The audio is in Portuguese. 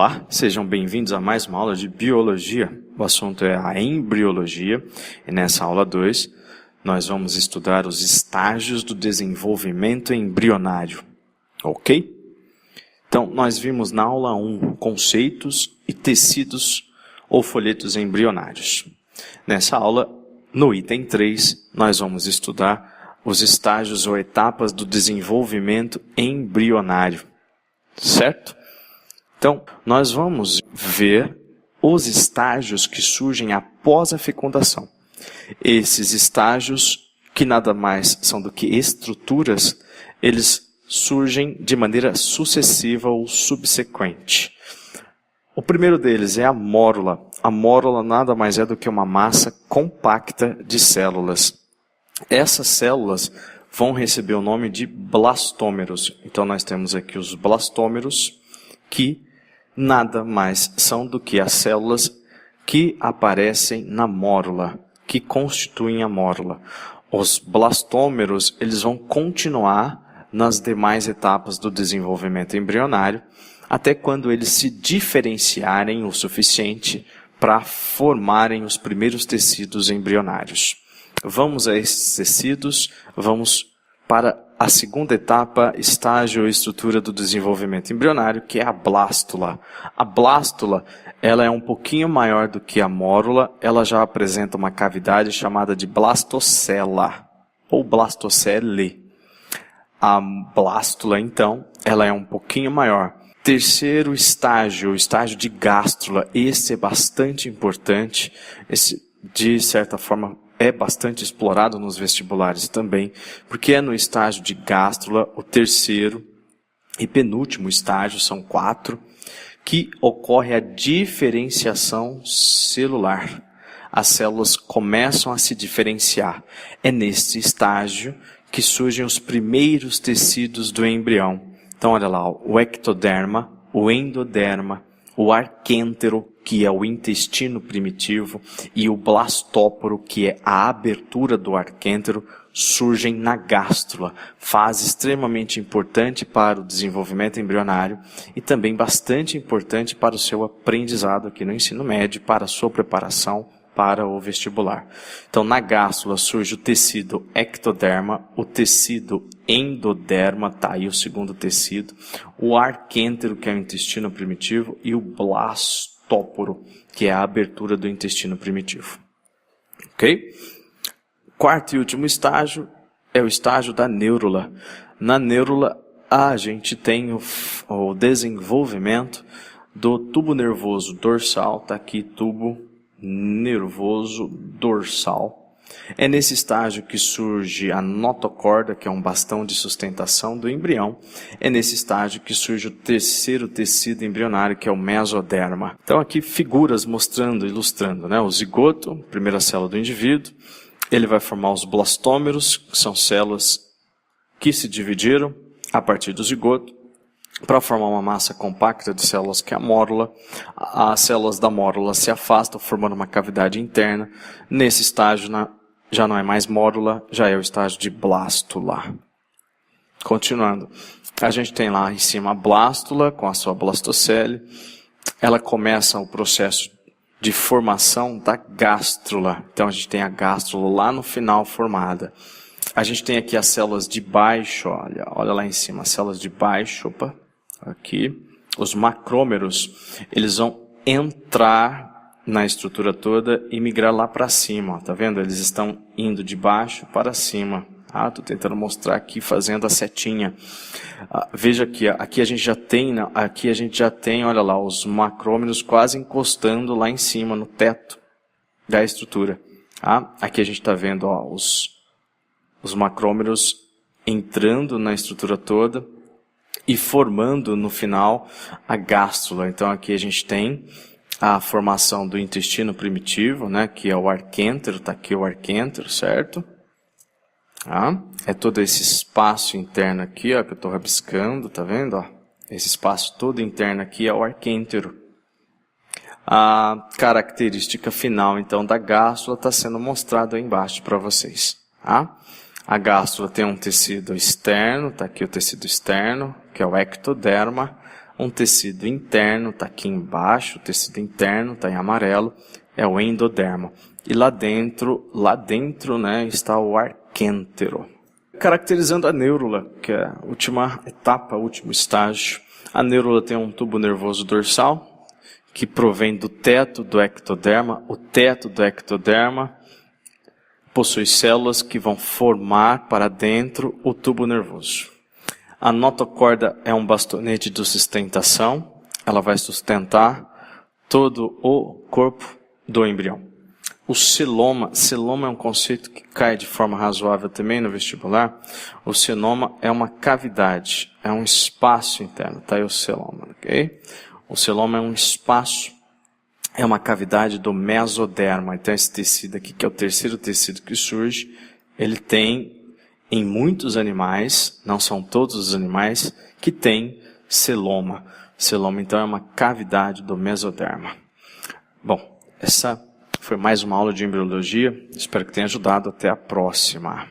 Olá, sejam bem-vindos a mais uma aula de Biologia. O assunto é a embriologia e nessa aula 2 nós vamos estudar os estágios do desenvolvimento embrionário, ok? Então, nós vimos na aula 1 conceitos e tecidos ou folhetos embrionários. Nessa aula, no item 3, nós vamos estudar os estágios ou etapas do desenvolvimento embrionário, certo? Então, nós vamos ver os estágios que surgem após a fecundação. Esses estágios, que nada mais são do que estruturas, eles surgem de maneira sucessiva ou subsequente. O primeiro deles é a mórula. A mórula nada mais é do que uma massa compacta de células. Essas células vão receber o nome de blastômeros. Então, nós temos aqui os blastômeros, que nada mais são do que as células que aparecem na mórula, que constituem a mórula. Os blastômeros, eles vão continuar nas demais etapas do desenvolvimento embrionário, até quando eles se diferenciarem o suficiente para formarem os primeiros tecidos embrionários. Vamos a esses tecidos, vamos para a segunda etapa, estágio ou estrutura do desenvolvimento embrionário, que é a blástula. A blástula, ela é um pouquinho maior do que a mórula, ela já apresenta uma cavidade chamada de blastocela, ou blastocele. A blástula, então, ela é um pouquinho maior. Terceiro estágio, o estágio de gástrula. Esse é bastante importante, esse, de certa forma, é bastante explorado nos vestibulares também, porque é no estágio de gástrula, o terceiro e penúltimo estágio, são 4, que ocorre a diferenciação celular. As células começam a se diferenciar. É neste estágio que surgem os primeiros tecidos do embrião. Então, olha lá, o ectoderma, o endoderma, o arquêntero, que é o intestino primitivo, e o blastóporo, que é a abertura do arquêntero, surgem na gástrula, fase extremamente importante para o desenvolvimento embrionário e também bastante importante para o seu aprendizado aqui no ensino médio, para a sua preparação para o vestibular. Então, na gástrula surge o tecido ectoderma, o tecido endoderma, tá aí o segundo tecido, o arquêntero, que é o intestino primitivo, e o blastóporo, que é a abertura do intestino primitivo. Ok? Quarto e último estágio é o estágio da neurula. Na neurula, a gente tem o desenvolvimento do tubo nervoso dorsal, tá aqui, tubo nervoso dorsal. É nesse estágio que surge a notocorda, que é um bastão de sustentação do embrião. É nesse estágio que surge o terceiro tecido embrionário, que é o mesoderma. Então aqui figuras mostrando, ilustrando, né? O zigoto, primeira célula do indivíduo. Ele vai formar os blastômeros, que são células que se dividiram a partir do zigoto, para formar uma massa compacta de células que é a mórula. As células da mórula se afastam, formando uma cavidade interna. Nesse estágio já não é mais mórula, já é o estágio de blástula. Continuando, a gente tem lá em cima a blástula, com a sua blastocele. Ela começa o processo de formação da gástrula. Então a gente tem a gástrula lá no final formada. A gente tem aqui as células de baixo, olha lá em cima, as células de baixo, opa, aqui, os macrômeros, eles vão entrar na estrutura toda e migrar lá para cima, ó, tá vendo? Eles estão indo de baixo para cima. Estou tentando mostrar aqui fazendo a setinha. Veja aqui, aqui a gente já tem, olha lá, os macrômeros quase encostando lá em cima no teto da estrutura. Aqui a gente está vendo, ó, os macrômeros entrando na estrutura toda e formando no final a gástrula. Então aqui a gente tem a formação do intestino primitivo, né, que é o arquêntero, está aqui o arquêntero, certo? É todo esse espaço interno aqui, ó, que eu estou rabiscando, tá vendo? Ó? Esse espaço todo interno aqui é o arquêntero. A característica final, então, da gástrula está sendo mostrada aí embaixo para vocês. A gástrula tem um tecido externo, está aqui o tecido externo, que é o ectoderma. um tecido interno, está aqui embaixo, o tecido interno está em amarelo, é o endodermo. E lá dentro, né, está o arquêntero. Caracterizando a neurula, que é a última etapa, o último estágio. A neurula tem um tubo nervoso dorsal, que provém do teto do ectoderma. O teto do ectoderma possui células que vão formar para dentro o tubo nervoso. A notocorda é um bastonete de sustentação. Ela vai sustentar todo o corpo do embrião. O celoma é um conceito que cai de forma razoável também no vestibular. O celoma é uma cavidade, é um espaço interno, tá aí o celoma, ok? O celoma é um espaço, é uma cavidade do mesoderma. Então esse tecido aqui, que é o terceiro tecido que surge, ele tem em muitos animais, não são todos os animais, que tem celoma. Celoma, então, é uma cavidade do mesoderma. Bom, essa foi mais uma aula de embriologia. Espero que tenha ajudado. Até a próxima.